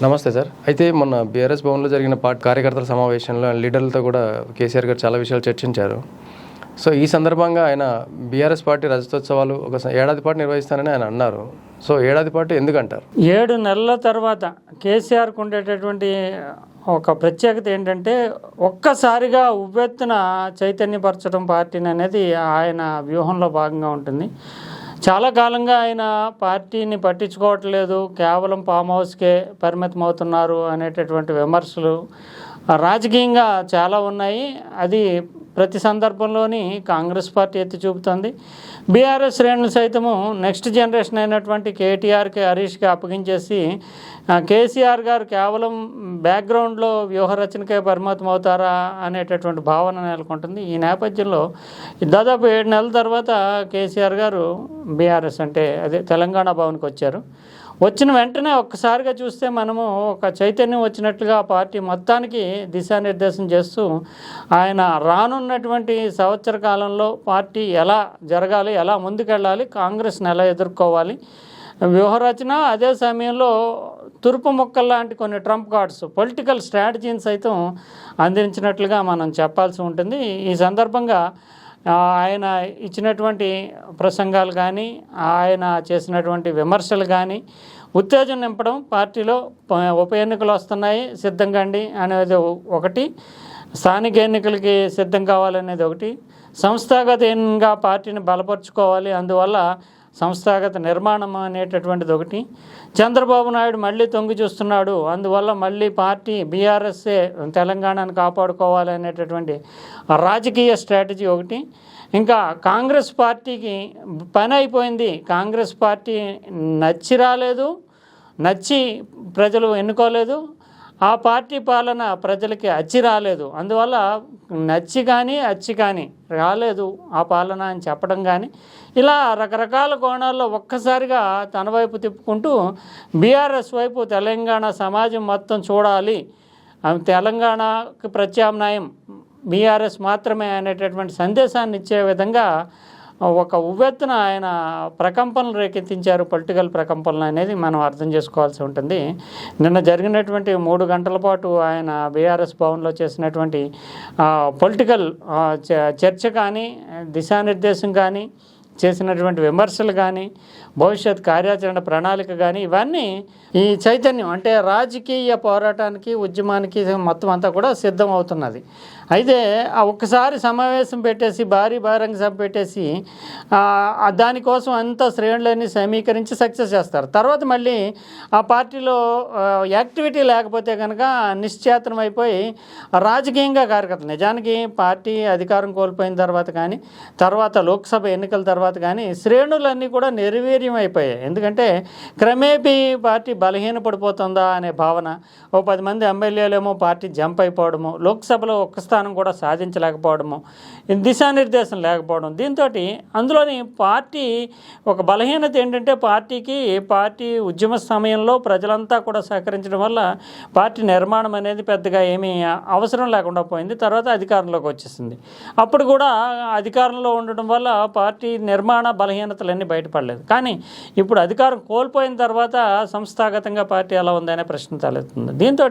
నమస్తే సార్. అయితే మొన్న బీఆర్ఎస్ భవన్లో జరిగిన పార్టీ కార్యకర్తల సమావేశంలో లీడర్లతో కూడా కేసీఆర్ గారు చాలా విషయాలు చర్చించారు. సో ఈ సందర్భంగా ఆయన బీఆర్ఎస్ పార్టీ రజతోత్సవాలు ఒక ఏడాది పాటు నిర్వహిస్తానని ఆయన అన్నారు. సో ఏడాది పాటు ఎందుకంటారు? 7 నెలల తర్వాత కేసీఆర్కు ఉండేటటువంటి ఒక ప్రత్యేకత ఏంటంటే ఒక్కసారిగా ఉవ్వెత్తున చైతన్యపరచడం పార్టీని అనేది ఆయన వ్యూహంలో భాగంగా ఉంటుంది. చాలా కాలంగా ఆయన పార్టీని పట్టించుకోవట్లేదు, కేవలం ఫామ్ హౌస్కే పరిమితం అవుతున్నారు అనేటటువంటి విమర్శలు రాజకీయంగా చాలా ఉన్నాయి. అది ప్రతి సందర్భంలోని కాంగ్రెస్ పార్టీ ఎత్తి చూపుతుంది. బీఆర్ఎస్ శ్రేణులు సైతము నెక్స్ట్ జనరేషన్ అయినటువంటి కేటీఆర్కి, హరీష్కి అప్పగించేసి కేసీఆర్ గారు కేవలం బ్యాక్గ్రౌండ్లో వ్యూహరచనకే పరిమితం అవుతారా అనేటటువంటి భావన నెలకొంటుంది. ఈ నేపథ్యంలో దాదాపు 7 నెలల తర్వాత కేసీఆర్ గారు బీఆర్ఎస్ అంటే అదే తెలంగాణ భవన్కి వచ్చారు. వచ్చిన వెంటనే ఒక్కసారిగా చూస్తే మనము ఒక చైతన్యం వచ్చినట్లుగా పార్టీ మొత్తానికి దిశానిర్దేశం చేస్తూ ఆయన రానున్నటువంటి సంవత్సర కాలంలో పార్టీ ఎలా జరగాలి, ఎలా ముందుకెళ్ళాలి, కాంగ్రెస్ని ఎలా ఎదుర్కోవాలి, వ్యూహరచన, అదే సమయంలో తురుపు మొక్కలు లాంటి కొన్ని ట్రంప్ కార్డ్స్, పొలిటికల్ స్ట్రాటజీని సైతం అందించినట్లుగా మనం చెప్పాల్సి ఉంటుంది. ఈ సందర్భంగా ఆయన ఇచ్చినటువంటి ప్రసంగాలు కానీ, ఆయన చేసినటువంటి విమర్శలు కానీ ఉత్తేజం నింపడం, పార్టీలో ఉప ఎన్నికలు వస్తున్నాయి సిద్ధంగా అండి అనేది ఒకటి, స్థానిక ఎన్నికలకి సిద్ధం కావాలనేది ఒకటి, సంస్థాగతంగా పార్టీని బలపరుచుకోవాలి, అందువల్ల సంస్థాగత నిర్మాణం అనేటటువంటిది ఒకటి, చంద్రబాబు నాయుడు మళ్ళీ తొంగి చూస్తున్నాడు, అందువల్ల మళ్ళీ పార్టీ బీఆర్ఎస్ఏ తెలంగాణను కాపాడుకోవాలి అనేటటువంటి రాజకీయ స్ట్రాటజీ ఒకటి, ఇంకా కాంగ్రెస్ పార్టీకి పని అయిపోయింది, కాంగ్రెస్ పార్టీ నచ్చి రాలేదు, నచ్చి ప్రజలు ఎన్నుకోలేదు, ఆ పార్టీ పాలన ప్రజలకి అచ్చి రాలేదు, అందువల్ల నచ్చి కానీ అచ్చి కానీ రాలేదు ఆ పాలన అని చెప్పడం కానీ, ఇలా రకరకాల కోణాల్లో ఒక్కసారిగా తన వైపు తిప్పుకుంటూ బీఆర్ఎస్ వైపు తెలంగాణ సమాజం మొత్తం చూడాలి, తెలంగాణకు ప్రత్యామ్నాయం బీఆర్ఎస్ మాత్రమే అనేటటువంటి సందేశాన్ని ఇచ్చే విధంగా ఒక ఉవ్వెత్తున ఆయన ప్రకంపనలు రేకెత్తించారు. పొలిటికల్ ప్రకంపనలు అనేది మనం అర్థం చేసుకోవాల్సి ఉంటుంది. నిన్న జరిగినటువంటి 3 గంటల పాటు ఆయన బీఆర్ఎస్ భవన్లో చేసినటువంటి పొలిటికల్ చర్చ కానీ, దిశానిర్దేశం కానీ, చేసినటువంటి విమర్శలు కానీ, భవిష్యత్ కార్యాచరణ ప్రణాళిక కానీ, ఇవన్నీ ఈ చైతన్యం అంటే రాజకీయ పోరాటానికి, ఉద్యమానికి మొత్తం అంతా కూడా సిద్ధం అవుతున్నది. అయితే ఆ ఒక్కసారి సమావేశం పెట్టేసి, భారీ బహిరంగ సభ పెట్టేసి దానికోసం అంతా శ్రేణులన్నీ సమీకరించి సక్సెస్ చేస్తారు. తర్వాత మళ్ళీ ఆ పార్టీలో యాక్టివిటీ లేకపోతే కనుక నిశ్చేతనం అయిపోయి రాజకీయంగా కార్యకర్తలు, నిజానికి పార్టీ అధికారం కోల్పోయిన తర్వాత కానీ, తర్వాత లోక్సభ ఎన్నికల తర్వాత కానీ శ్రేణులన్నీ కూడా నిర్వీర్యం అయిపోయాయి. ఎందుకంటే క్రమేపీ పార్టీ బలహీనపడిపోతుందా అనే భావన, ఓ 10 మంది ఎమ్మెల్యేలేమో పార్టీ జంప్ అయిపోవడము, లోక్సభలో ఒక్క స్థానం కూడా సాధించలేకపోవడము, దిశానిర్దేశం లేకపోవడం, దీంతో అందులోని పార్టీ ఒక బలహీనత ఏంటంటే పార్టీ ఉద్యమ సమయంలో ప్రజలంతా కూడా సహకరించడం వల్ల పార్టీ నిర్మాణం అనేది పెద్దగా ఏమీ అవసరం లేకుండా పోయింది. తర్వాత అధికారంలోకి వచ్చేసింది. అప్పుడు కూడా అధికారంలో ఉండడం వల్ల పార్టీ నిర్మాణ బలహీనతలన్నీ బయటపడలేదు. కానీ ఇప్పుడు అధికారం కోల్పోయిన తర్వాత సంస్థాగతంగా పార్టీ ఎలా ఉందనే ప్రశ్న తలెత్తుంది. దీంతో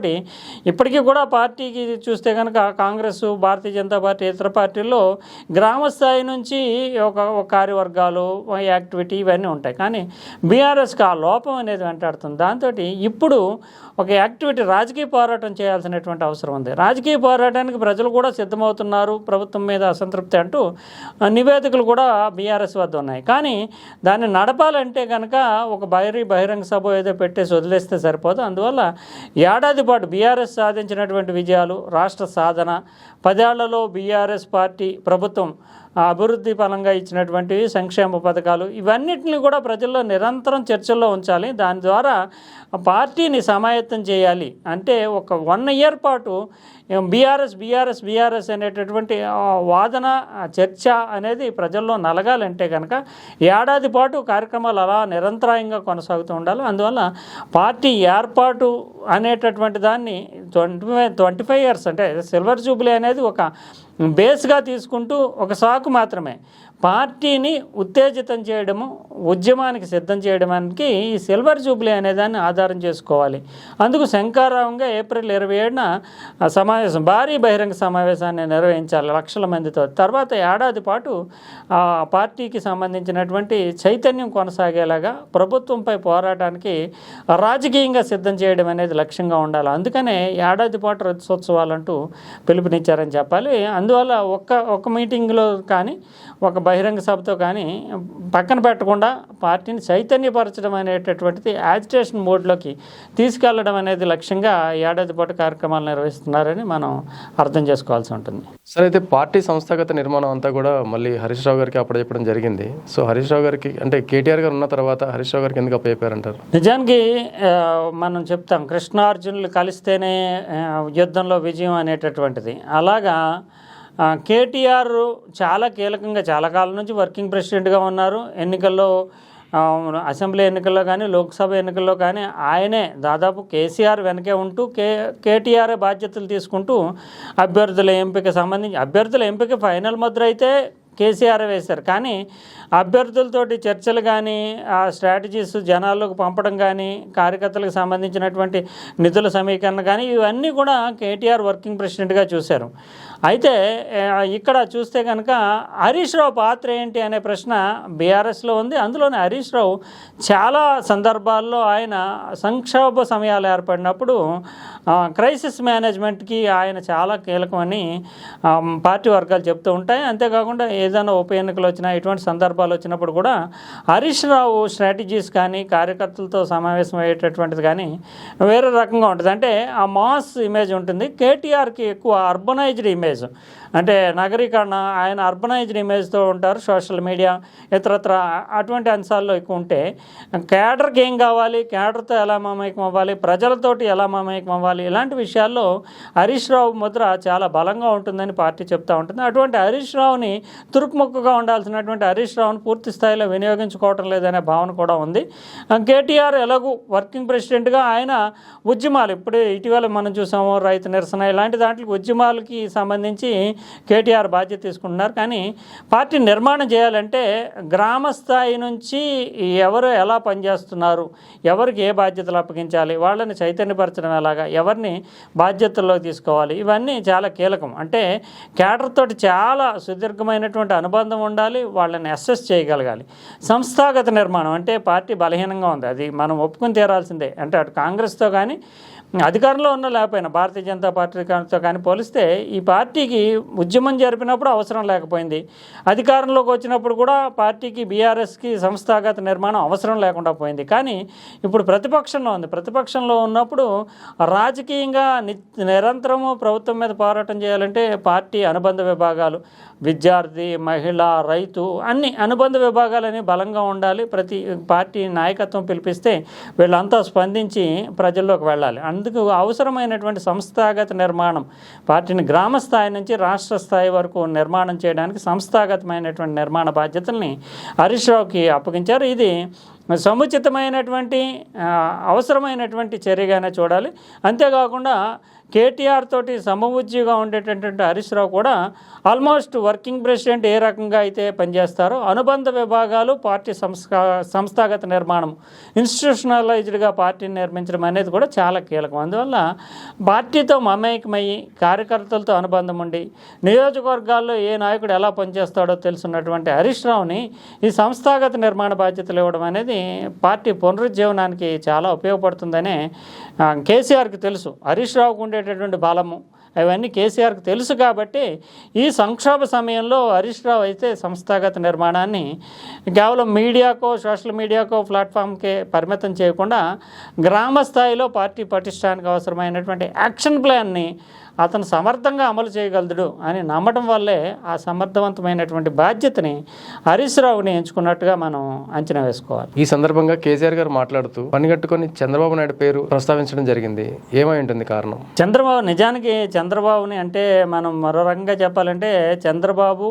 ఇప్పటికీ కూడా పార్టీకి చూస్తే కనుక కాంగ్రెస్, భారతీయ జనతా పార్టీ, ఇతర పార్టీల్లో గ్రామ స్థాయి నుంచి ఒక కార్యవర్గాలు, యాక్టివిటీ ఇవన్నీ ఉంటాయి. కానీ బీఆర్ఎస్కి ఆ లోపం అనేది వెంటాడుతుంది. దాంతో ఇప్పుడు ఒక యాక్టివిటీ, రాజకీయ పోరాటం చేయాల్సినటువంటి అవసరం ఉంది. రాజకీయ పోరాటానికి ప్రజలు కూడా సిద్ధమవుతున్నారు, ప్రభుత్వం మీద అసంతృప్తి అంటూ నివేదికలు కూడా బీఆర్ఎస్ వద్ద ఉన్నాయి. కానీ దాన్ని నడపాలంటే కనుక ఒక బహిరంగ సభ ఏదో పెట్టేసి వదిలేస్తే సరిపోదు. అందువల్ల ఏడాది పాటు బీఆర్ఎస్ సాధించినటువంటి విజయాలు, రాష్ట్ర సాధన, 10 ఏళ్లలో బీఆర్ఎస్ పార్టీ ప్రభుత్వం అభివృద్ధి పరంగా ఇచ్చినటువంటి సంక్షేమ పథకాలు, ఇవన్నిటిని కూడా ప్రజల్లో నిరంతరం చర్చల్లో ఉంచాలి. దాని ద్వారా పార్టీని సమాయత్తం చేయాలి. అంటే ఒక 1 ఇయర్ పాటు బీఆర్ఎస్ అనేటటువంటి వాదన, చర్చ అనేది ప్రజల్లో నలగాలంటే కనుక ఏడాది పాటు కార్యక్రమాలు అలా నిరంతరాయంగా కొనసాగుతూ ఉండాలి. అందువల్ల పార్టీ ఏర్పాటు అనేటటువంటి దాన్ని 25 ఇయర్స్ అంటే సిల్వర్ జూబ్లీ అనేది ఒక బేస్గా తీసుకుంటూ ఒక సాకు మాత్రమే. పార్టీని ఉత్తేజితం చేయడము, ఉద్యమానికి సిద్ధం చేయడానికి ఈ సిల్వర్ జూబ్లీ అనేదాన్ని ఆధారం చేసుకోవాలి. అందుకు శంకారావంగా ఏప్రిల్ 27న సమావేశం, భారీ బహిరంగ సమావేశాన్ని నిర్వహించాలి లక్షల మందితో. తర్వాత ఏడాది పాటు ఆ పార్టీకి సంబంధించినటువంటి చైతన్యం కొనసాగేలాగా ప్రభుత్వంపై పోరాటానికి రాజకీయంగా సిద్ధం చేయడం అనేది లక్ష్యంగా ఉండాలి. అందుకనే ఏడాది పాటు రజతోత్సవాలంటూ పిలుపునిచ్చారని చెప్పాలి. అందువల్ల ఒక్క మీటింగ్లో కానీ ఒక బహిరంగ సభతో కానీ పక్కన పెట్టకుండా పార్టీని చైతన్యపరచడం అనేటటువంటిది యాజిటేషన్ మోడ్లోకి తీసుకెళ్లడం అనేది లక్ష్యంగా ఏడాది పాటు కార్యక్రమాలు నిర్వహిస్తున్నారని మనం అర్థం చేసుకోవాల్సి ఉంటుంది. సరే, అయితే పార్టీ సంస్థాగత నిర్మాణం అంతా కూడా మళ్ళీ హరీష్ రావు గారికి అప్పచెప్పడం జరిగింది. సో హరీష్ రావు గారికి అంటే కేటీఆర్ గారు ఉన్న తర్వాత హరీష్ రావు గారికి ఎందుకు అప్పచెప్పారంటారు? నిజానికి మనం చెప్తాం కృష్ణార్జునులు కలిస్తేనే యుద్ధంలో విజయం అనేటటువంటిది. అలాగా కేటీఆర్ చాలా కీలకంగా చాలా కాలం నుంచి వర్కింగ్ ప్రెసిడెంట్గా ఉన్నారు. ఎన్నికల్లో అసెంబ్లీ ఎన్నికల్లో కానీ లోక్సభ ఎన్నికల్లో కానీ ఆయనే దాదాపు కేసీఆర్ వెనకే ఉంటూ కేటీఆర్ బాధ్యతలు తీసుకుంటూ అభ్యర్థుల ఎంపిక ఫైనల్ ముద్ర అయితే కేసీఆర్ వేశారు. కానీ అభ్యర్థులతోటి చర్చలు కానీ ఆ స్ట్రాటజీస్ జనాల్లోకి పంపడం కానీ కార్యకర్తలకు సంబంధించినటువంటి నిధుల సమీకరణ కానీ ఇవన్నీ కూడా కేటీఆర్ వర్కింగ్ ప్రెసిడెంట్గా చూశారు. అయితే ఇక్కడ చూస్తే కనుక హరీష్ రావు పాత్ర ఏంటి అనే ప్రశ్న బీఆర్ఎస్లో ఉంది. అందులోనే హరీష్ రావు చాలా సందర్భాల్లో ఆయన సంక్షోభ సమయాలు ఏర్పడినప్పుడు క్రైసిస్ మేనేజ్మెంట్కి ఆయన చాలా కీలకమని పార్టీ వర్గాలు చెప్తూ ఉంటాయి. అంతేకాకుండా ఏదైనా ఉప ఎన్నికలు వచ్చినా ఇటువంటి సందర్భాలు వచ్చినప్పుడు కూడా హరీష్ రావు స్ట్రాటజీస్ కానీ కార్యకర్తలతో సమావేశం అయ్యేటటువంటిది కానీ వేరే రకంగా ఉంటుంది. అంటే ఆ మాస్ ఇమేజ్ ఉంటుంది. కేటీఆర్కి ఎక్కువ అర్బనైజ్డ్ ఇమేజ్, అంటే నగరీకరణ, ఆయన అర్బనైజ్డ్ ఇమేజ్తో ఉంటారు. సోషల్ మీడియా ఇతరత్ర అటువంటి అంశాల్లో ఎక్కువ ఉంటే క్యాడర్కి ఏం కావాలి, క్యాడర్తో ఎలా మమేకం అవ్వాలి, ప్రజలతోటి ఎలా మమేకం అవ్వాలి, ఇలాంటి విషయాల్లో హరీష్ రావు ముద్ర చాలా బలంగా ఉంటుందని పార్టీ చెప్తూ ఉంటుంది. అటువంటి హరీష్ రావుని తురుకుముక్కుగా ఉండాల్సినటువంటి హరీష్ రావుని పూర్తి స్థాయిలో వినియోగించుకోవటం లేదనే భావన కూడా ఉంది. కేటీఆర్ ఎలాగూ వర్కింగ్ ప్రెసిడెంట్గా ఆయన ఉద్యమాలు ఇటీవల మనం చూసాము, రైతు నిరసన ఇలాంటి దాంట్లో ఉద్యమాలకి సంబంధించి కేటీఆర్ బాధ్యత తీసుకుంటున్నారు. కానీ పార్టీ నిర్మాణం చేయాలంటే గ్రామ స్థాయి నుంచి ఎవరు ఎలా పనిచేస్తున్నారు, ఎవరికి ఏ బాధ్యతలు అప్పగించాలి, వాళ్ళని చైతన్యపరచడం ఎలాగా, ఎవరిని బాధ్యతల్లో తీసుకోవాలి, ఇవన్నీ చాలా కీలకం. అంటే క్యాడర్ తోటి చాలా సుదీర్ఘమైనటువంటి అనుబంధం ఉండాలి, వాళ్ళని అసెస్ చేయగలగాలి. సంస్థాగత నిర్మాణం అంటే పార్టీ బలహీనంగా ఉంది, అది మనం ఒప్పుకొని తీరాల్సిందే. అంటే అటు కాంగ్రెస్తో కానీ అధికారంలో ఉన్న లేకపోయినా భారతీయ జనతా పార్టీతో కానీ పోలిస్తే ఈ పార్టీకి ఉద్యమం జరిపినప్పుడు అవసరం లేకపోయింది, అధికారంలోకి వచ్చినప్పుడు కూడా పార్టీకి బీఆర్ఎస్కి సంస్థాగత నిర్మాణం అవసరం లేకుండా పోయింది. కానీ ఇప్పుడు ప్రతిపక్షంలో ఉంది. ప్రతిపక్షంలో ఉన్నప్పుడు రాజకీయంగా నిరంతరము ప్రభుత్వం మీద పోరాటం చేయాలంటే పార్టీ అనుబంధ విభాగాలు, విద్యార్థి, మహిళ, రైతు అన్ని అనుబంధ విభాగాలని బలంగా ఉండాలి. ప్రతి పార్టీ నాయకత్వం పిలిపిస్తే వీళ్ళంతా స్పందించి ప్రజల్లోకి వెళ్ళాలి. అందుకు అవసరమైనటువంటి సంస్థాగత నిర్మాణం, పార్టీని గ్రామ స్థాయి నుంచి రాష్ట్ర స్థాయి వరకు నిర్మాణం చేయడానికి సంస్థాగతమైనటువంటి నిర్మాణ బాధ్యతల్ని హరీష్ రావుకి అప్పగించారు. ఇది సముచితమైనటువంటి అవసరమైనటువంటి చర్యగానే చూడాలి. అంతేకాకుండా కేటీఆర్ తోటి సమవుజ్జిగా ఉండేటటువంటి హరీష్ రావు కూడా ఆల్మోస్ట్ వర్కింగ్ ప్రెసిడెంట్ ఏ రకంగా అయితే పనిచేస్తారో అనుబంధ విభాగాలు, పార్టీ సంస్థాగత నిర్మాణం, ఇన్స్టిట్యూషనలైజ్డ్గా పార్టీని నిర్మించడం అనేది కూడా చాలా కీలకం. అందువల్ల పార్టీతో మమేకమయ్యి కార్యకర్తలతో అనుబంధం ఉండి నియోజకవర్గాల్లో ఏ నాయకుడు ఎలా పనిచేస్తాడో తెలుసున్నటువంటి హరీష్ రావుని ఈ సంస్థాగత నిర్మాణ బాధ్యతలు ఇవ్వడం అనేది పార్టీ పునరుజ్జీవనానికి చాలా ఉపయోగపడుతుందనే కేసీఆర్కి తెలుసు. హరీష్ రావుకు ఉండేటటువంటి బలము అవన్నీ కేసీఆర్కి తెలుసు. కాబట్టి ఈ సంక్షోభ సమయంలో హరీష్ రావు అయితే సంస్థాగత నిర్మాణాన్ని కేవలం మీడియాకో సోషల్ మీడియాకో ప్లాట్ఫామ్కే పరిమితం చేయకుండా గ్రామ స్థాయిలో పార్టీ పటిష్టానికి అవసరమైనటువంటి యాక్షన్ ప్లాన్ని అతను సమర్థంగా అమలు చేయగలడు అని నమ్మడం వల్లే ఆ సమర్థవంతమైనటువంటి బాధ్యతని హరీష్ రావుని ఎంచుకున్నట్టుగా మనం అంచనా వేసుకోవాలి. ఈ సందర్భంగా కేసీఆర్ గారు మాట్లాడుతూ పనిగట్టుకొని చంద్రబాబు నాయుడు పేరు ప్రస్తావించడం జరిగింది. ఏమై ఉంటుంది కారణం? చంద్రబాబు, నిజానికి చంద్రబాబుని అంటే మనం మరో రకంగా చెప్పాలంటే చంద్రబాబు,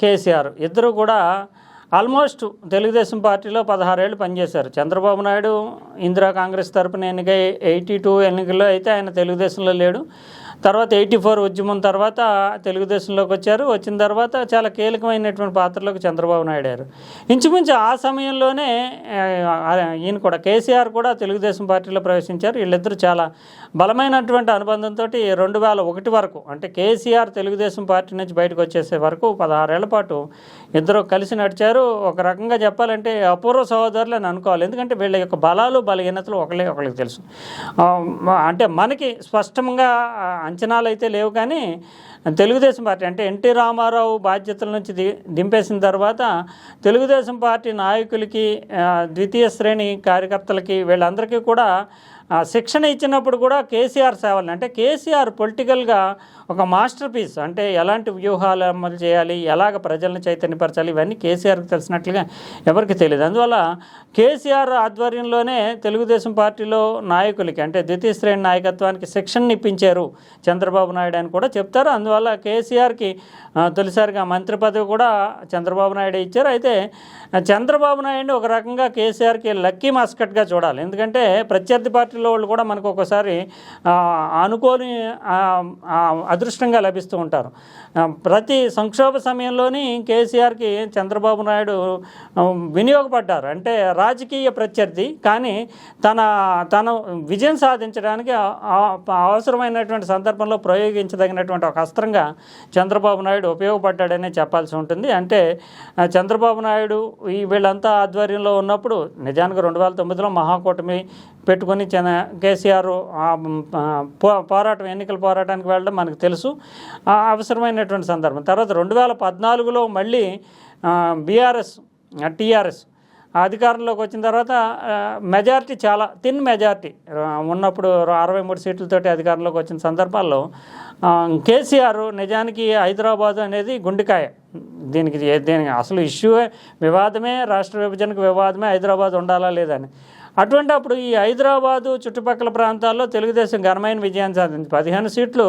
కేసీఆర్ ఇద్దరు కూడా ఆల్మోస్ట్ తెలుగుదేశం పార్టీలో 16 ఏళ్ళు పనిచేశారు. చంద్రబాబు నాయుడు ఇందిరా కాంగ్రెస్ తరపున ఎన్నికై 82 ఎన్నికల్లో అయితే ఆయన తెలుగుదేశంలో లేడు. తర్వాత 84 ఉద్యమం తర్వాత తెలుగుదేశంలోకి వచ్చారు. వచ్చిన తర్వాత చాలా కీలకమైనటువంటి పాత్రలోకి చంద్రబాబు నాయుడు అయ్యారు. ఇంచుమించు ఆ సమయంలోనే ఈయన కూడా కేసీఆర్ కూడా తెలుగుదేశం పార్టీలో ప్రవేశించారు. వీళ్ళిద్దరూ చాలా బలమైనటువంటి అనుబంధంతో 2001 వరకు, అంటే కేసీఆర్ తెలుగుదేశం పార్టీ నుంచి బయటకు వచ్చేసే వరకు 16 ఏళ్ల పాటు ఇద్దరు కలిసి నడిచారు. ఒక రకంగా చెప్పాలంటే అపూర్వ సహోదరులు అని అనుకోవాలి. ఎందుకంటే వీళ్ళ యొక్క బలాలు బలహీనతలు ఒకరికి తెలుసు. అంటే మనకి స్పష్టంగా అంచనాలు అయితే లేవు, కానీ తెలుగుదేశం పార్టీ అంటే ఎన్టీ రామారావు బాధ్యతల నుంచి దింపేసిన తర్వాత తెలుగుదేశం పార్టీ నాయకులకి, ద్వితీయ శ్రేణి కార్యకర్తలకి, వీళ్ళందరికీ కూడా శిక్షణ ఇచ్చినప్పుడు కూడా కేసీఆర్ సేవలు, అంటే కేసీఆర్ పొలిటికల్గా ఒక మాస్టర్ పీస్, అంటే ఎలాంటి వ్యూహాలు అమలు చేయాలి, ఎలాగ ప్రజలను చైతన్యపరచాలి, ఇవన్నీ కేసీఆర్కి తెలిసినట్లుగా ఎవరికి తెలియదు. అందువల్ల కేసీఆర్ ఆధ్వర్యంలోనే తెలుగుదేశం పార్టీలో నాయకులకి, అంటే ద్వితీయ శ్రేణి నాయకత్వానికి శిక్షణ ఇప్పించారు చంద్రబాబు నాయుడు అని కూడా చెప్తారు. అందువల్ల కేసీఆర్కి తొలిసారిగా మంత్రి పదవి కూడా చంద్రబాబు నాయుడు ఇచ్చారు. అయితే చంద్రబాబు నాయుడు ఒక రకంగా కేసీఆర్కి లక్కీ మాస్కట్గా చూడాలి. ఎందుకంటే ప్రత్యర్థి పార్టీలో వాళ్ళు కూడా మనకు ఒకసారి అనుకోని అదృష్టంగా లభిస్తూ ఉంటారు. ప్రతి సంక్షోభ సమయంలోని కేసీఆర్కి చంద్రబాబు నాయుడు వినియోగపడ్డారు. అంటే రాజకీయ ప్రత్యర్థి, కానీ తన విజయం సాధించడానికి అవసరమైనటువంటి సందర్భంలో ప్రయోగించదగినటువంటి ఒక అస్త్రంగా చంద్రబాబు నాయుడు ఉపయోగపడ్డాడనే చెప్పాల్సి ఉంటుంది. అంటే చంద్రబాబు నాయుడు వీళ్ళంతా ఆధ్వర్యంలో ఉన్నప్పుడు నిజానికి 2009లో మహాకూటమి పెట్టుకొని కేసీఆర్ పోరాటం, ఎన్నికల పోరాటానికి వెళ్ళడం మనకు తెలుసు, అవసరమైనటువంటి సందర్భం. తర్వాత 2014లో మళ్ళీ టీఆర్ఎస్ అధికారంలోకి వచ్చిన తర్వాత మెజారిటీ, చాలా థిన్ మెజారిటీ ఉన్నప్పుడు 63 సీట్లతోటి అధికారంలోకి వచ్చిన సందర్భాల్లో కేసీఆర్ నిజానికి హైదరాబాదు అనేది గుండెకాయ, దీనికి అసలు ఇష్యూవే వివాదమే, రాష్ట్ర విభజనకు వివాదమే హైదరాబాద్ ఉండాలా లేదని. అటువంటి అప్పుడు ఈ హైదరాబాదు చుట్టుపక్కల ప్రాంతాల్లో తెలుగుదేశం ఘనమైన విజయాన్ని సాధించింది. 15 సీట్లు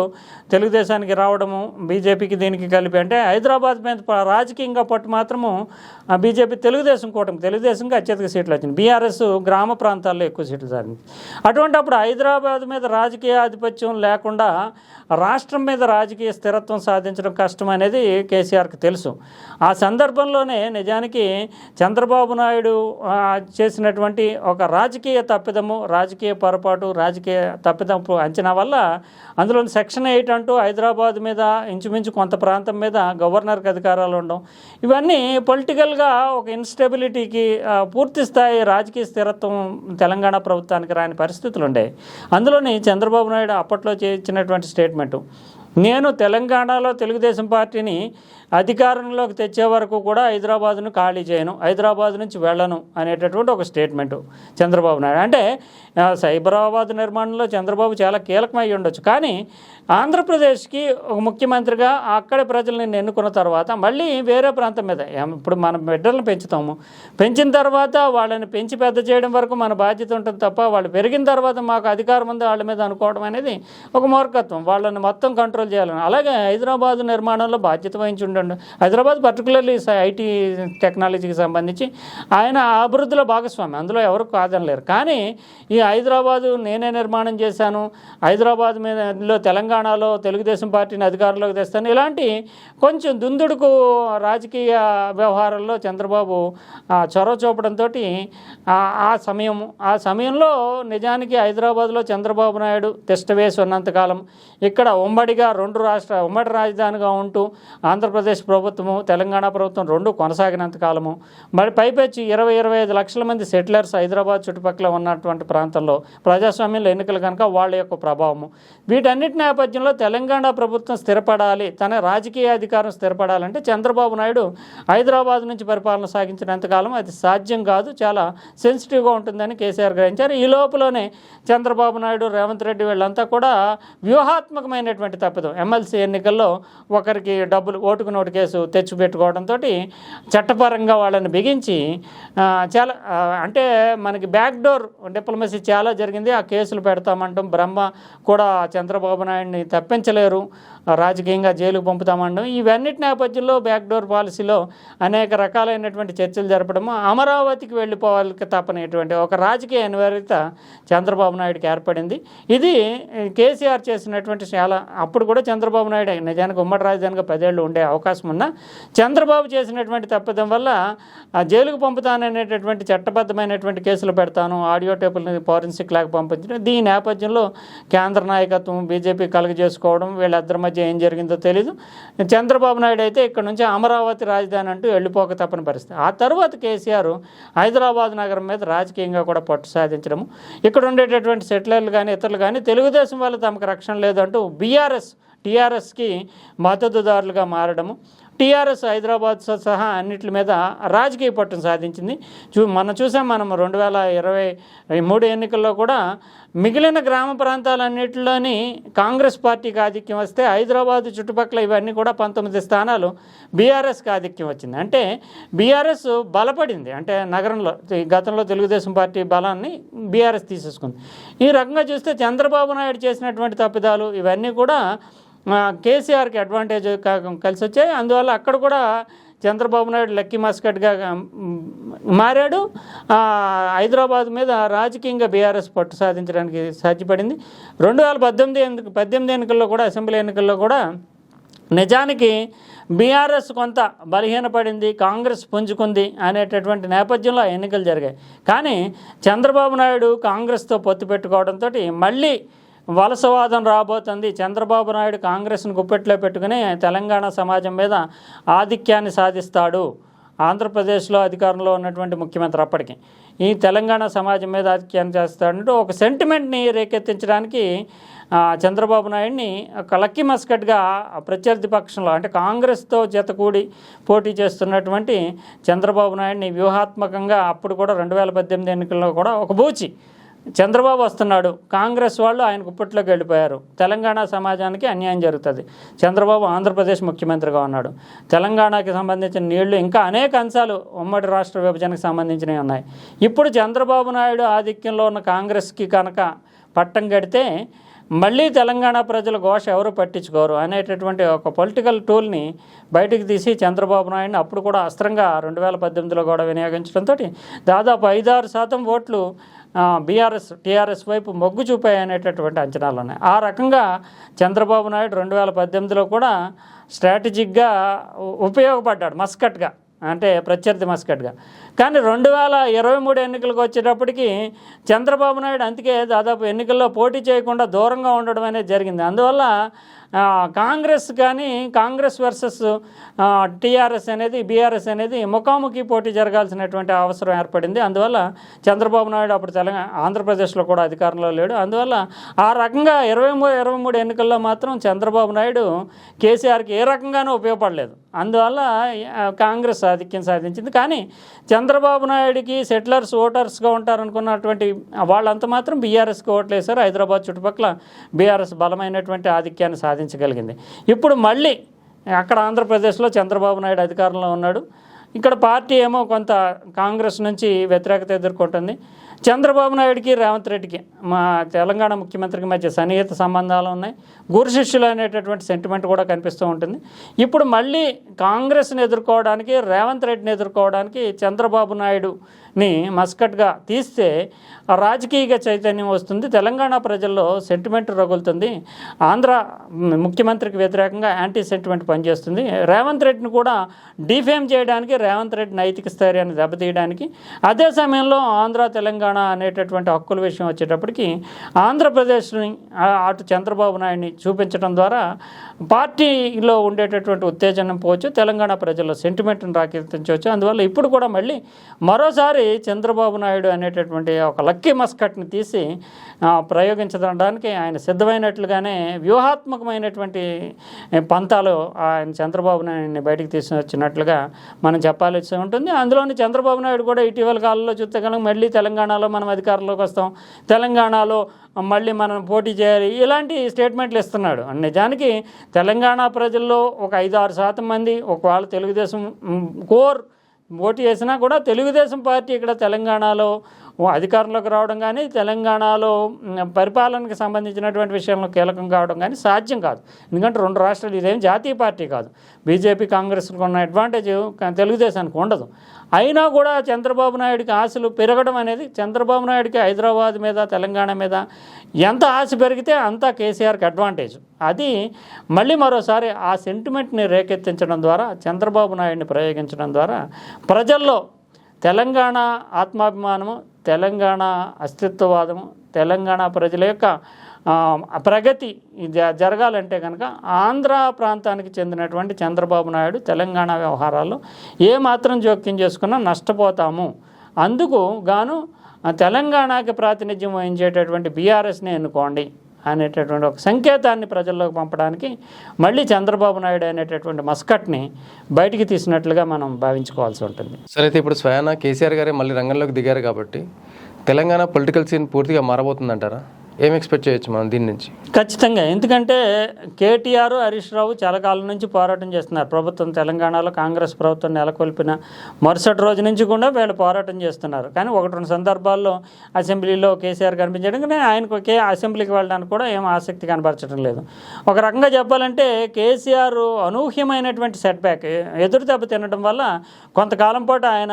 తెలుగుదేశానికి రావడము, బీజేపీకి దీనికి కలిపి, అంటే హైదరాబాద్ మీద రాజకీయంగా పట్టు మాత్రము బీజేపీ తెలుగుదేశంకి అత్యధిక సీట్లు వచ్చింది. బీఆర్ఎస్ గ్రామ ప్రాంతాల్లో ఎక్కువ సీట్లు సాధించింది. అటువంటి అప్పుడు హైదరాబాద్ మీద రాజకీయ ఆధిపత్యం లేకుండా రాష్ట్రం మీద రాజకీయ స్థిరత్వం సాధించడం కష్టం అనేది కేసీఆర్కి తెలుసు. ఆ సందర్భంలోనే నిజానికి చంద్రబాబు నాయుడు చేసినటువంటి ఒక రాజకీయ తప్పిదము, రాజకీయ పొరపాటు, రాజకీయ తప్పిదము అంచనా వల్ల అందులో సెక్షన్ 8 అంటూ హైదరాబాద్ మీద ఇంచుమించు కొంత ప్రాంతం మీద గవర్నర్కి అధికారాలు ఉండడం, ఇవన్నీ పొలిటికల్గా ఒక ఇన్స్టెబిలిటీకి, పూర్తి స్థాయి రాజకీయ స్థిరత్వం తెలంగాణ ప్రభుత్వానికి రాని పరిస్థితులు ఉండేవి. అందులోని చంద్రబాబు నాయుడు అప్పట్లో ఇచ్చినటువంటి స్టేట్మెంటు, నేను తెలంగాణలో తెలుగుదేశం పార్టీని అధికారంలోకి తెచ్చే వరకు కూడా హైదరాబాద్ను ఖాళీ చేయను, హైదరాబాద్ నుంచి వెళ్ళను అనేటటువంటి ఒక స్టేట్మెంటు చంద్రబాబు నాయుడు. అంటే సైబరాబాద్ నిర్మాణంలో చంద్రబాబు చాలా కీలకమై ఉండొచ్చు, కానీ ఆంధ్రప్రదేశ్కి ఒక ముఖ్యమంత్రిగా అక్కడి ప్రజలను ఎన్నుకున్న తర్వాత మళ్ళీ వేరే ప్రాంతం మీద, ఇప్పుడు మనం బిడ్డలను పెంచిన తర్వాత వాళ్ళని పెంచి పెద్ద చేయడం వరకు మన బాధ్యత ఉంటుంది తప్ప, వాళ్ళు పెరిగిన తర్వాత మాకు అధికారం ఉంది వాళ్ళ మీద అనుకోవడం అనేది ఒక మూర్ఖత్వం. వాళ్ళని మొత్తం కంట్రోల్ చేయాలని. అలాగే హైదరాబాద్ నిర్మాణంలో బాధ్యత వహించి ఉండండి. హైదరాబాద్ పర్టికులర్లీ ఐటీ టెక్నాలజీకి సంబంధించి ఆయన అభివృద్ధిలో భాగస్వామి, అందులో ఎవరు కాదనలేరు. కానీ ఈ హైదరాబాదు నేనే నిర్మాణం చేశాను, హైదరాబాద్ మీదలో తెలంగాణలో తెలుగుదేశం పార్టీని అధికారంలోకి తెస్తాను, ఇలాంటి కొంచెం దుందుడుకు రాజకీయ వ్యవహారాల్లో చంద్రబాబు చొరవ చూపడంతో ఆ సమయంలో నిజానికి హైదరాబాద్లో చంద్రబాబు నాయుడు తిష్టవేసి ఉన్నంతకాలం, ఇక్కడ ఉమ్మడి రాజధానిగా ఉంటూ ఆంధ్రప్రదేశ్ ప్రభుత్వము తెలంగాణ ప్రభుత్వం రెండు కొనసాగినంత కాలము, మరి పైపెచ్చి 20-25 లక్షల మంది సెటిలర్స్ హైదరాబాద్ చుట్టుపక్కల ఉన్నటువంటి ప్రాంతంలో ప్రజాస్వామ్యంలో ఎన్నికలు కనుక వాళ్ళ యొక్క ప్రభావము, వీటన్నిటి నేపథ్యంలో తెలంగాణ ప్రభుత్వం స్థిరపడాలి, తన రాజకీయ అధికారం స్థిరపడాలంటే చంద్రబాబు నాయుడు హైదరాబాద్ నుంచి పరిపాలన సాగించినంతకాలం అది సాధ్యం కాదు, చాలా సెన్సిటివ్గా ఉంటుందని కేసీఆర్ గ్రహించారు. ఈ లోపలనే చంద్రబాబు నాయుడు, రేవంత్ రెడ్డి వీళ్ళంతా కూడా వ్యూహాత్మకమైనటువంటి తప్పిదం తప్పిదం. ఎమ్మెల్సీ ఎన్నికల్లో ఒకరికి డబ్బులు ఓటుకు నోటు కేసు తెచ్చిపెట్టుకోవడంతో చట్టపరంగా వాళ్ళని బిగించి చాలా అంటే మనకి బ్యాక్డోర్ డిప్లొమసీ చాలా జరిగింది. ఆ కేసులు పెడతామంటాం, బ్రహ్మ కూడా చంద్రబాబు నాయుడిని తప్పించలేరు, రాజకీయంగా జైలుకు పంపుతామంటాం. ఇవన్నిటి నేపథ్యంలో బ్యాక్డోర్ పాలసీలో అనేక రకాలైనటువంటి చర్చలు జరపడము, అమరావతికి వెళ్ళిపోవాలి తప్పనేటువంటి ఒక రాజకీయ అనివార్యత చంద్రబాబు నాయుడికి ఏర్పడింది. ఇది కేసీఆర్ చేసినటువంటి చాలా అప్పుడు కూడా చంద్రబాబు నాయుడు నిజానికి ఉమ్మడి రాజధానిగా 10 ఏళ్ళు ఉండే అవకాశం ఉన్నా చంద్రబాబు చేసినటువంటి తప్పిదం వల్ల జైలుకు పంపుతాననేటటువంటి చట్టబద్ధమైనటువంటి కేసులు పెడతాను, ఆడియో టేపుల్ని ఫోరెన్సిక్ ల్యాబ్ పంపించడం, దీని నేపథ్యంలో కేంద్ర నాయకత్వం బీజేపీ కలుగజేసుకోవడం, వీళ్ళిద్దరి మధ్య ఏం జరిగిందో తెలీదు. చంద్రబాబు నాయుడు అయితే ఇక్కడ నుంచి అమరావతి రాజధాని అంటూ వెళ్ళిపోక తప్పని పరిస్థితి. ఆ తర్వాత కేసీఆర్ హైదరాబాద్ నగరం మీద రాజకీయంగా కూడా పట్టు సాధించడము, ఇక్కడ ఉండేటటువంటి సెటిలర్లు కానీ ఇతరులు కానీ తెలుగుదేశం వాళ్ళు తమకు రక్షణ లేదంటూ టీఆర్ఎస్కి మద్దతుదారులుగా మారడము, టీఆర్ఎస్ హైదరాబాద్ సహా అన్నిటి మీద రాజకీయ పట్టును సాధించింది. మనం 2023 ఎన్నికల్లో కూడా మిగిలిన గ్రామ ప్రాంతాలన్నింటిలోని కాంగ్రెస్ పార్టీకి ఆధిక్యం వస్తే హైదరాబాద్ చుట్టుపక్కల ఇవన్నీ కూడా 19 స్థానాలు బీఆర్ఎస్కి ఆధిక్యం వచ్చింది. అంటే బీఆర్ఎస్ బలపడింది. అంటే నగరంలో గతంలో తెలుగుదేశం పార్టీ బలాన్ని బీఆర్ఎస్ తీసేసుకుంది. ఈ రకంగా చూస్తే చంద్రబాబు నాయుడు చేసినటువంటి తప్పిదాలు ఇవన్నీ కూడా కేసీఆర్కి అడ్వాంటేజ్ కలిసి వచ్చాయి. అందువల్ల అక్కడ కూడా చంద్రబాబు నాయుడు లక్కీ మస్కట్గా మారాడు. హైదరాబాద్ మీద రాజకీయంగా బీఆర్ఎస్ పట్టు సాధించడానికి సాధ్యపడింది. 2018 ఎన్నికల్లో కూడా అసెంబ్లీ ఎన్నికల్లో కూడా నిజానికి బీఆర్ఎస్ కొంత బలహీనపడింది, కాంగ్రెస్ పుంజుకుంది అనేటటువంటి నేపథ్యంలో ఆ ఎన్నికలు జరిగాయి. కానీ చంద్రబాబు నాయుడు కాంగ్రెస్తో పొత్తు పెట్టుకోవడంతో మళ్ళీ వలసవాదం రాబోతుంది. చంద్రబాబు నాయుడు కాంగ్రెస్ను గుప్పెట్లో పెట్టుకుని తెలంగాణ సమాజం మీద ఆధిక్యాన్ని సాధిస్తాడు. ఆంధ్రప్రదేశ్లో అధికారంలో ఉన్నటువంటి ముఖ్యమంత్రి అప్పటికి ఈ తెలంగాణ సమాజం మీద ఆధిక్యాన్ని చేస్తాడంటూ ఒక సెంటిమెంట్ని రేకెత్తించడానికి చంద్రబాబు నాయుడిని ఒక లక్కీ మస్కట్గా ప్రత్యర్థి పక్షంలో అంటే కాంగ్రెస్తో జతకూడి పోటీ చేస్తున్నటువంటి చంద్రబాబు నాయుడిని వ్యూహాత్మకంగా అప్పుడు కూడా 2018 ఎన్నికల్లో కూడా ఒక బూచి చంద్రబాబు వస్తున్నాడు, కాంగ్రెస్ వాళ్ళు ఆయన కుప్పట్లోకి వెళ్ళిపోయారు, తెలంగాణ సమాజానికి అన్యాయం జరుగుతుంది, చంద్రబాబు ఆంధ్రప్రదేశ్ ముఖ్యమంత్రిగా ఉన్నాడు, తెలంగాణకి సంబంధించిన నీళ్లు ఇంకా అనేక అంశాలు ఉమ్మడి రాష్ట్ర విభజనకు సంబంధించినవి ఉన్నాయి. ఇప్పుడు చంద్రబాబు నాయుడు ఆధిక్యంలో ఉన్న కాంగ్రెస్కి కనుక పట్టం కడితే మళ్ళీ తెలంగాణ ప్రజల ఘోష ఎవరు పట్టించుకోరు అనేటటువంటి ఒక పొలిటికల్ టూల్ని బయటికి తీసి చంద్రబాబు నాయుడిని అప్పుడు కూడా అస్త్రంగా 2018లో కూడా వినియోగించడంతో దాదాపు 5-6% ఓట్లు టీఆర్ఎస్ వైపు మొగ్గు చూపాయనేటటువంటి అంచనాలు ఉన్నాయి. ఆ రకంగా చంద్రబాబు నాయుడు 2018లో కూడా స్ట్రాటజిక్గా ఉపయోగపడ్డాడు మస్కట్గా, అంటే ప్రత్యర్థి మస్కట్గా. కానీ 2023 ఎన్నికలకు వచ్చేటప్పటికి చంద్రబాబు నాయుడు అందుకే దాదాపు ఎన్నికల్లో పోటీ చేయకుండా దూరంగా ఉండడం అనేది జరిగింది. అందువల్ల కాంగ్రెస్ కానీ కాంగ్రెస్ వర్సెస్ టీఆర్ఎస్ అనేది బీఆర్ఎస్ అనేది ముఖాముఖి పోటీ జరగాల్సినటువంటి అవసరం ఏర్పడింది. అందువల్ల చంద్రబాబు నాయుడు అప్పుడు ఆంధ్రప్రదేశ్లో కూడా అధికారంలో లేడు. అందువల్ల ఆ రకంగా 23 ఎన్నికల్లో మాత్రం చంద్రబాబు నాయుడు కేసీఆర్కి ఏ రకంగానూ ఉపయోగపడలేదు. అందువల్ల కాంగ్రెస్ ఆధిక్యం సాధించింది. కానీ చంద్రబాబు నాయుడికి సెటిలర్స్ ఓటర్స్గా ఉంటారనుకున్నటువంటి వాళ్ళంతా మాత్రం బీఆర్ఎస్కి ఓట్లు వేశారు. హైదరాబాద్ చుట్టుపక్కల బీఆర్ఎస్ బలమైనటువంటి ఆధిక్యాన్ని సాధించగలిగింది. ఇప్పుడు మళ్ళీ అక్కడ ఆంధ్రప్రదేశ్లో చంద్రబాబు నాయుడు అధికారంలో ఉన్నాడు. ఇక్కడ పార్టీ ఏమో కొంత కాంగ్రెస్ నుంచి వ్యతిరేకత ఎదుర్కొంటుంది. చంద్రబాబు నాయుడికి రేవంత్ రెడ్డికి మా తెలంగాణ ముఖ్యమంత్రికి మధ్య సన్నిహిత సంబంధాలు ఉన్నాయి. గురు శిష్యులు అనేటటువంటి సెంటిమెంట్ కూడా కనిపిస్తూ ఉంటుంది. ఇప్పుడు మళ్ళీ కాంగ్రెస్ని ఎదుర్కోవడానికి రేవంత్ రెడ్డిని ఎదుర్కోవడానికి చంద్రబాబు నాయుడుని మస్కట్గా తీస్తే రాజకీయ చైతన్యం వస్తుంది, తెలంగాణ ప్రజల్లో సెంటిమెంట్ రగులుతుంది, ఆంధ్ర ముఖ్యమంత్రికి వ్యతిరేకంగా యాంటీ సెంటిమెంట్ పనిచేస్తుంది. రేవంత్ రెడ్డిని కూడా డిఫేమ్ చేయడానికి, రేవంత్ రెడ్డి నైతిక స్థైర్యాన్ని దెబ్బతీయడానికి, అదే సమయంలో ఆంధ్ర తెలంగాణ అనేటటువంటి హక్కుల విషయం వచ్చేటప్పటికి ఆంధ్రప్రదేశ్ని అటు చంద్రబాబు నాయుడిని చూపించడం ద్వారా పార్టీలో ఉండేటటువంటి ఉత్తేజనం పోవచ్చు, తెలంగాణ ప్రజల్లో సెంటిమెంట్ని రాకెత్తించవచ్చు. అందువల్ల ఇప్పుడు కూడా మళ్ళీ మరోసారి ఈసారి చంద్రబాబు నాయుడు అనేటటువంటి ఒక లక్కీ మస్కట్ని తీసి ప్రయోగించడానికి ఆయన సిద్ధమైనట్లుగానే వ్యూహాత్మకమైనటువంటి పంతాలు ఆయన చంద్రబాబు నాయుడిని బయటికి తీసుకొచ్చినట్లుగా మనం చెప్పాల్సి ఉంటుంది. అందులోని చంద్రబాబు నాయుడు కూడా ఇటీవల కాలంలో చూస్తే కనుక మళ్ళీ తెలంగాణలో మనం అధికారంలోకి వస్తాం, తెలంగాణలో మళ్ళీ మనం పోటీ చేయాలి, ఇలాంటి స్టేట్మెంట్లు ఇస్తున్నాడు. నిజానికి తెలంగాణ ప్రజల్లో ఒక 5-6% మంది ఒకవేళ తెలుగుదేశం కోర్ పోటీ చేసినా కూడా తెలుగుదేశం పార్టీ ఇక్కడ తెలంగాణలో అధికారంలోకి రావడం కానీ తెలంగాణలో పరిపాలనకు సంబంధించినటువంటి విషయంలో కీలకం కావడం కానీ సాధ్యం కాదు. ఎందుకంటే 2 రాష్ట్రాలు, ఇదేం జాతీయ పార్టీ కాదు. బీజేపీ కాంగ్రెస్కి ఉన్న అడ్వాంటేజ్ తెలుగుదేశానికి ఉండదు. అయినా కూడా చంద్రబాబు నాయుడికి ఆశలు పెరగడం అనేది, చంద్రబాబు నాయుడికి హైదరాబాద్ మీద తెలంగాణ మీద ఎంత ఆశ పెరిగితే అంత కేసీఆర్కి అడ్వాంటేజ్. అది మళ్ళీ మరోసారి ఆ సెంటిమెంట్ని రేకెత్తించడం ద్వారా, చంద్రబాబు నాయుడిని ప్రయోగించడం ద్వారా ప్రజల్లో తెలంగాణ ఆత్మాభిమానము, తెలంగాణ అస్తిత్వవాదము, తెలంగాణ ప్రజల యొక్క ప్రగతి జరగాలంటే కనుక ఆంధ్ర ప్రాంతానికి చెందినటువంటి చంద్రబాబు నాయుడు తెలంగాణ వ్యవహారాల్లో ఏమాత్రం జోక్యం చేసుకున్నా నష్టపోతాము, అందుకు గాను తెలంగాణకి ప్రాతినిధ్యం వహించేటటువంటి బీఆర్ఎస్ని ఎన్నుకోండి అనేటటువంటి ఒక సంకేతాన్ని ప్రజల్లోకి పంపడానికి మళ్ళీ చంద్రబాబు నాయుడు అనేటటువంటి మస్కట్ని బయటికి తీసినట్లుగా మనం భావించుకోవాల్సి ఉంటుంది. సరే, అయితే ఇప్పుడు స్వయాన కేసీఆర్ గారే మళ్ళీ రంగంలోకి దిగారు కాబట్టి తెలంగాణ పొలిటికల్ సీన్ పూర్తిగా మారబోతుందంటారా? ఏం ఎక్స్పెక్ట్ చేయొచ్చు మనం దీని నుంచి? ఖచ్చితంగా. ఎందుకంటే కేటీఆర్, హరీష్ రావు చాలా కాలం నుంచి పోరాటం చేస్తున్నారు. ప్రభుత్వం తెలంగాణలో కాంగ్రెస్ ప్రభుత్వం నెలకొల్పిన మరుసటి రోజు నుంచి కూడా వీళ్ళు పోరాటం చేస్తున్నారు. కానీ 1-2 సందర్భాల్లో అసెంబ్లీలో కేసీఆర్ కనిపించడం కానీ ఆయనకు అసెంబ్లీకి వెళ్ళడానికి కూడా ఏం ఆసక్తి కనపరచడం లేదు. ఒక రకంగా చెప్పాలంటే కేసీఆర్ అనూహ్యమైనటువంటి సెట్ బ్యాక్, ఎదురు దెబ్బ తినడం వల్ల కొంతకాలం పాటు ఆయన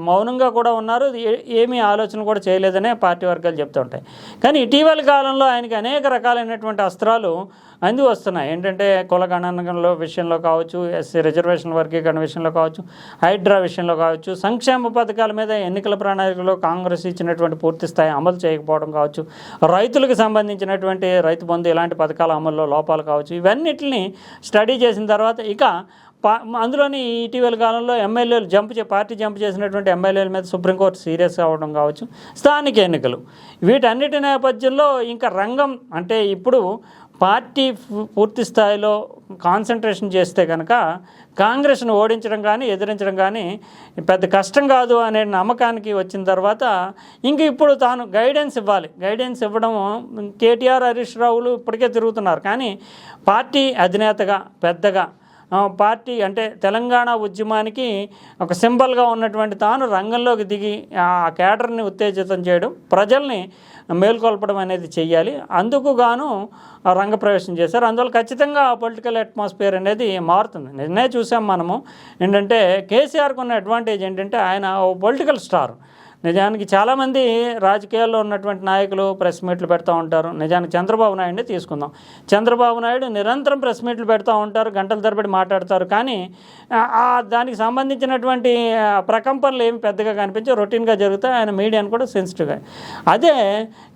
మౌనంగా కూడా ఉన్నారు, ఏమీ ఆలోచన కూడా చేయలేదనే పార్టీ వర్గాలు చెప్తూ ఉంటాయి. కానీ ఇటీవల కాలంలో ఆయనకి అనేక రకాలైనటువంటి అస్త్రాలు అంది వస్తున్నాయి. ఏంటంటే కుల గణనలో విషయంలో కావచ్చు, ఎస్సీ రిజర్వేషన్ వర్గీకరణ విషయంలో కావచ్చు, హైడ్రా విషయంలో కావచ్చు, సంక్షేమ పథకాల మీద ఎన్నికల ప్రణాళికలో కాంగ్రెస్ ఇచ్చినటువంటి పూర్తి స్థాయి అమలు చేయకపోవడం కావచ్చు, రైతులకు సంబంధించినటువంటి రైతు బంధు ఇలాంటి పథకాల అమల్లో లోపాలు కావచ్చు, ఇవన్నిటిని స్టడీ చేసిన తర్వాత ఇక అందులోని ఇటీవల కాలంలో ఎమ్మెల్యేలు పార్టీ జంప్ చేసినటువంటి ఎమ్మెల్యేల మీద సుప్రీంకోర్టు సీరియస్ అవ్వడం కావచ్చు, స్థానిక ఎన్నికలు, వీటన్నిటి నేపథ్యంలో ఇంకా రంగం అంటే ఇప్పుడు పార్టీ పూర్తి స్థాయిలో కాన్సన్ట్రేషన్ చేస్తే కనుక కాంగ్రెస్ను ఓడించడం కానీ ఎదిరించడం కానీ పెద్ద కష్టం కాదు అనే నమ్మకానికి వచ్చిన తర్వాత ఇంక ఇప్పుడు తాను గైడెన్స్ ఇవ్వాలి. గైడెన్స్ ఇవ్వడం కేటీఆర్, హరీష్ రావులు ఇప్పటికే తిరుగుతున్నారు. కానీ పార్టీ అధినేతగా పెద్దగా పార్టీ అంటే తెలంగాణ ఉద్యమానికి ఒక సింబల్గా ఉన్నటువంటి తాను రంగంలోకి దిగి ఆ కేడర్ని ఉత్తేజితం చేయడం, ప్రజల్ని మేల్కొల్పడం అనేది చెయ్యాలి. అందుకు గాను రంగప్రవేశం చేశారు. అందువల్ల ఖచ్చితంగా పొలిటికల్ అట్మాస్ఫియర్ అనేది మారుతుంది. నిన్నే చూసాం మనము. ఏంటంటే కేసీఆర్కి ఉన్న అడ్వాంటేజ్ ఏంటంటే ఆయన ఓ పొలిటికల్ స్టార్. నిజానికి చాలామంది రాజకీయాల్లో ఉన్నటువంటి నాయకులు ప్రెస్ మీట్లు పెడతా ఉంటారు. నిజానికి చంద్రబాబు నాయుడిని తీసుకుందాం. చంద్రబాబు నాయుడు నిరంతరం ప్రెస్ మీట్లు పెడతా ఉంటారు, గంటల తరబడి మాట్లాడతారు. కానీ దానికి సంబంధించినటువంటి ప్రకంపనలు ఏమి పెద్దగా కనిపించే రొటీన్గా జరుగుతాయి. ఆయన మీడియాను కూడా సెన్సిటివ్గా. అదే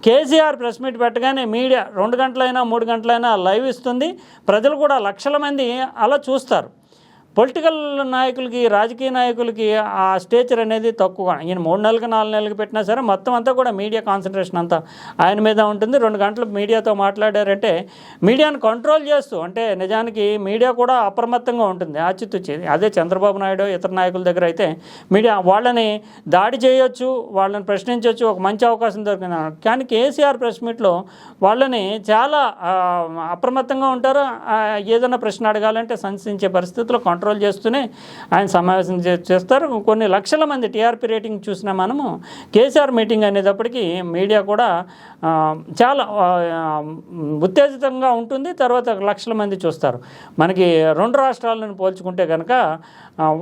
కేసీఆర్ ప్రెస్ మీట్ పెట్టగానే మీడియా 2 గంటలైనా 3 గంటలైనా లైవ్ ఇస్తుంది. ప్రజలు కూడా లక్షల మంది అలా చూస్తారు. పొలిటికల్ నాయకులకి, రాజకీయ నాయకులకి ఆ స్టేచర్ అనేది తక్కువ. ఈయన 3 నెలలకు 4 నెలలకు పెట్టినా సరే మొత్తం అంతా కూడా మీడియా కాన్సన్ట్రేషన్ అంతా ఆయన మీద ఉంటుంది. 2 గంటలు మీడియాతో మాట్లాడారంటే మీడియాను కంట్రోల్ చేస్తూ, అంటే నిజానికి మీడియా కూడా అప్రమత్తంగా ఉంటుంది, ఆచితూచి. అదే చంద్రబాబు నాయుడు ఇతర నాయకుల దగ్గర అయితే మీడియా వాళ్ళని దాడి చేయొచ్చు, వాళ్ళని ప్రశ్నించవచ్చు, ఒక మంచి అవకాశం దొరికింది. కానీ కేసీఆర్ ప్రెస్ మీట్లో వాళ్ళని చాలా అప్రమత్తంగా ఉంటారు. ఏదైనా ప్రశ్న అడగాలంటే సంశయించే పరిస్థితుల్లో కంట్రోల్ చేస్తూనే ఆయన సమావేశం చేస్తారు. కొన్ని లక్షల మంది టీఆర్పీ రేటింగ్ చూసినా మనము కేసీఆర్ మీటింగ్ అనేటప్పటికీ మీడియా కూడా చాలా ఉత్తేజితంగా ఉంటుంది. తర్వాత లక్షల మంది చూస్తారు. మనకి 2 రాష్ట్రాలను పోల్చుకుంటే కనుక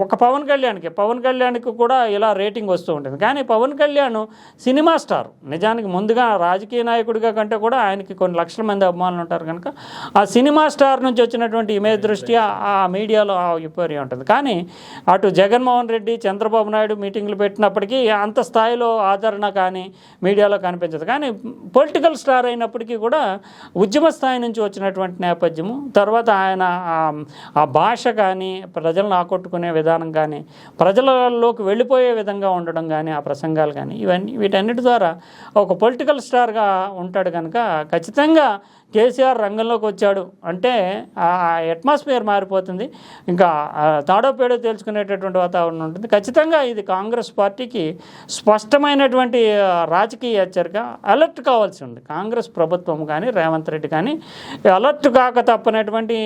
ఒక పవన్ కళ్యాణ్కి కూడా ఇలా రేటింగ్ వస్తూ ఉంటుంది. కానీ పవన్ కళ్యాణ్ సినిమా స్టార్. నిజానికి ముందుగా రాజకీయ నాయకుడిగా కంటే కూడా ఆయనకి కొన్ని లక్షల మంది అభిమానులు ఉంటారు కనుక ఆ సినిమా స్టార్ నుంచి వచ్చినటువంటి ఇమేజ్ దృష్ట్యా ఆ మీడియాలో ఆడిపోయి ఉంటుంది. కానీ అటు జగన్మోహన్ రెడ్డి, చంద్రబాబు నాయుడు మీటింగ్లు పెట్టినప్పటికీ అంత స్థాయిలో ఆదరణ కానీ మీడియాలో కనిపించదు. కానీ పొలిటికల్ స్టార్ అయినప్పటికీ కూడా ఉద్యమ స్థాయి నుంచి వచ్చినటువంటి నేపథ్యము, తర్వాత ఆయన ఆ భాష కానీ ప్రజలను ఆకట్టుకునే విధానం కానీ ప్రజలలోకి వెళ్ళిపోయే విధంగా ఉండడం కానీ ఆ ప్రసంగాలు కానీ వీటన్నిటి ద్వారా ఒక పొలిటికల్ స్టార్గా ఉంటాడు కనుక ఖచ్చితంగా కేసీఆర్ రంగంలోకి వచ్చాడు అంటే ఆ అట్మాస్ఫియర్ మారిపోతుంది. ఇంకా తాడో పేడో తేల్చుకునేటటువంటి వాతావరణం ఉంటుంది. ఖచ్చితంగా ఇది కాంగ్రెస్ పార్టీకి స్పష్టమైనటువంటి రాజకీయ హెచ్చరిక. అలర్ట్ కావాల్సి ఉంది కాంగ్రెస్ ప్రభుత్వం కానీ రేవంత్ రెడ్డి కానీ. అలర్ట్ కాక తప్పనటువంటి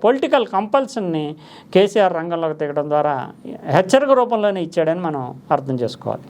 పొలిటికల్ కంపల్షన్ని కేసీఆర్ రంగంలోకి దిగడం ద్వారా హెచ్చరిక రూపంలోనే ఇచ్చాడని మనం అర్థం చేసుకోవాలి.